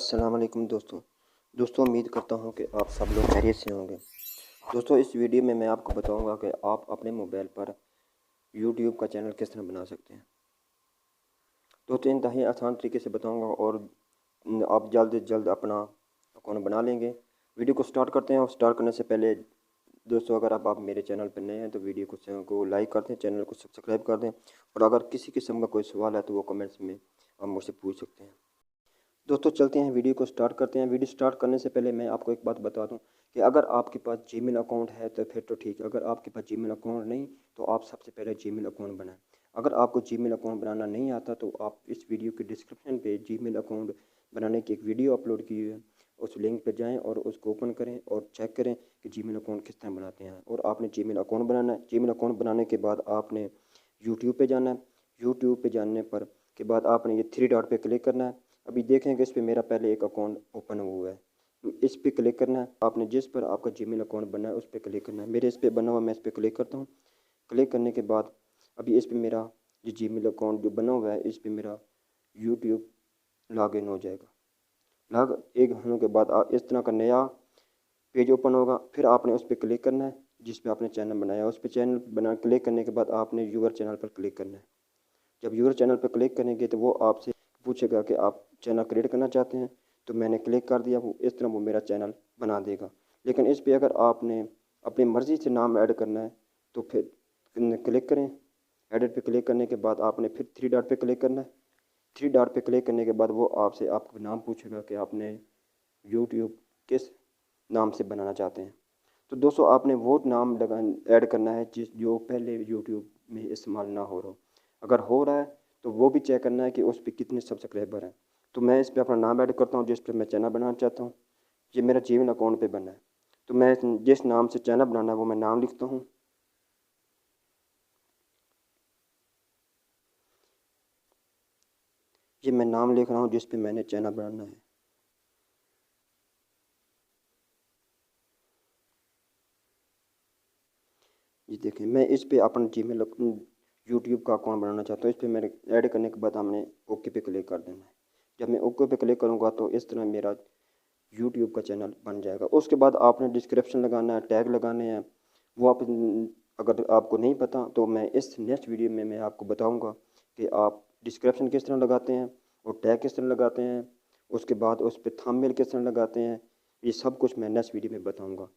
अस्सलाम वालेकुम दोस्तों उम्मीद करता हूँ कि आप सब लोग खैरियत से होंगे। दोस्तों इस वीडियो में मैं आपको बताऊंगा कि आप अपने मोबाइल पर यूट्यूब का चैनल किस तरह बना सकते हैं। दोस्तों इंतहाई आसान तरीके से बताऊंगा और आप जल्द से जल्द अपना अकाउंट बना लेंगे। वीडियो को स्टार्ट करते हैं और स्टार्ट करने से पहले दोस्तों अगर आप मेरे चैनल पर नए हैं तो वीडियो को लाइक कर दें, चैनल को सब्सक्राइब कर दें और अगर किसी किस्म का कोई सवाल है तो वो कमेंट्स में आप मुझसे पूछ सकते हैं। दोस्तों चलते हैं वीडियो को स्टार्ट करते हैं। वीडियो स्टार्ट करने से पहले मैं आपको एक बात बता दूं कि अगर आपके पास जीमेल अकाउंट है तो फिर तो ठीक है, अगर आपके पास जीमेल अकाउंट नहीं तो आप सबसे पहले जीमेल अकाउंट बनाएं। अगर आपको जीमेल अकाउंट बनाना नहीं आता तो आप इस वीडियो के डिस्क्रिप्शन पे जीमेल अकाउंट बनाने की एक वीडियो अपलोड की हुई है, उस लिंक पर जाएँ और उसको ओपन करें और चेक करें कि जीमेल अकाउंट किस तरह बनाते हैं। और आपने जीमेल अकाउंट बनाना है। जीमेल अकाउंट बनाने के बाद आपने यूट्यूब पर जाना है। यूट्यूब पर जाने पर के बाद आपने ये थ्री डॉट पे क्लिक करना है। अभी देखेंगे इस पे मेरा पहले एक अकाउंट ओपन हुआ है, इस पे क्लिक करना है। आपने जिस पर आपका जीमेल अकाउंट बना है उस पर क्लिक करना है। मेरे इस पे बना हुआ, मैं इस पर क्लिक करता हूँ। क्लिक करने के बाद अभी इस पे मेरा जो जीमेल अकाउंट जो बना हुआ है इस पे मेरा यूट्यूब लॉग इन हो जाएगा। लॉग इन होने के बाद इस तरह का नया पेज ओपन होगा। फिर आपने उस पर क्लिक करना है जिस पे आपने चैनल बनाया, उस पर चैनल बना क्लिक करने के बाद आपने यूअर चैनल पर क्लिक करना है। जब यूअर चैनल पर क्लिक करेंगे तो वो आपसे पूछेगा कि आप चैनल क्रिएट करना चाहते हैं, तो मैंने क्लिक कर दिया। वो इस तरह वो मेरा चैनल बना देगा। लेकिन इस पे अगर आपने अपनी मर्ज़ी से नाम ऐड करना है तो फिर क्लिक करें। एडिट पे क्लिक करने के बाद आपने फिर थ्री डॉट पे क्लिक करना है। थ्री डॉट पे क्लिक करने के बाद वो आपसे आपका नाम पूछेगा कि आपने यूट्यूब किस नाम से बनाना चाहते हैं। तो दोस्तों आपने वो नाम लगा ऐड करना है जो पहले यूट्यूब में इस्तेमाल ना हो रहा हो। अगर हो रहा है तो वो भी चेक करना है कि उस पर कितने सब्सक्राइबर हैं। तो मैं इस पर अपना नाम ऐड करता हूँ जिस पर मैं चैनल बनाना चाहता हूँ। ये मेरा जीमेल अकाउंट पे बना है, तो मैं जिस नाम से चैनल बनाना है वो मैं नाम लिखता हूँ। ये मैं नाम लिख रहा हूँ जिस पे मैंने चैनल बनाना है। ये देखें, मैं इस पे अपना जीमेल यूट्यूब का अकाउंट बनाना चाहता हूँ। इस पर मेरे ऐड करने के बाद हमने ओके पे क्लिक कर देना है। जब मैं ओके पे क्लिक करूँगा तो इस तरह मेरा यूट्यूब का चैनल बन जाएगा। उसके बाद आपने डिस्क्रिप्शन लगाना है, टैग लगाने हैं। वो आप अगर आपको नहीं पता तो मैं इस नेक्स्ट वीडियो में मैं आपको बताऊंगा कि आप डिस्क्रिप्शन किस तरह लगाते हैं और टैग किस तरह लगाते हैं। उसके बाद उस पर थंबनेल किस तरह लगाते हैं। ये सब कुछ मैं नेक्स्ट वीडियो में बताऊंगा।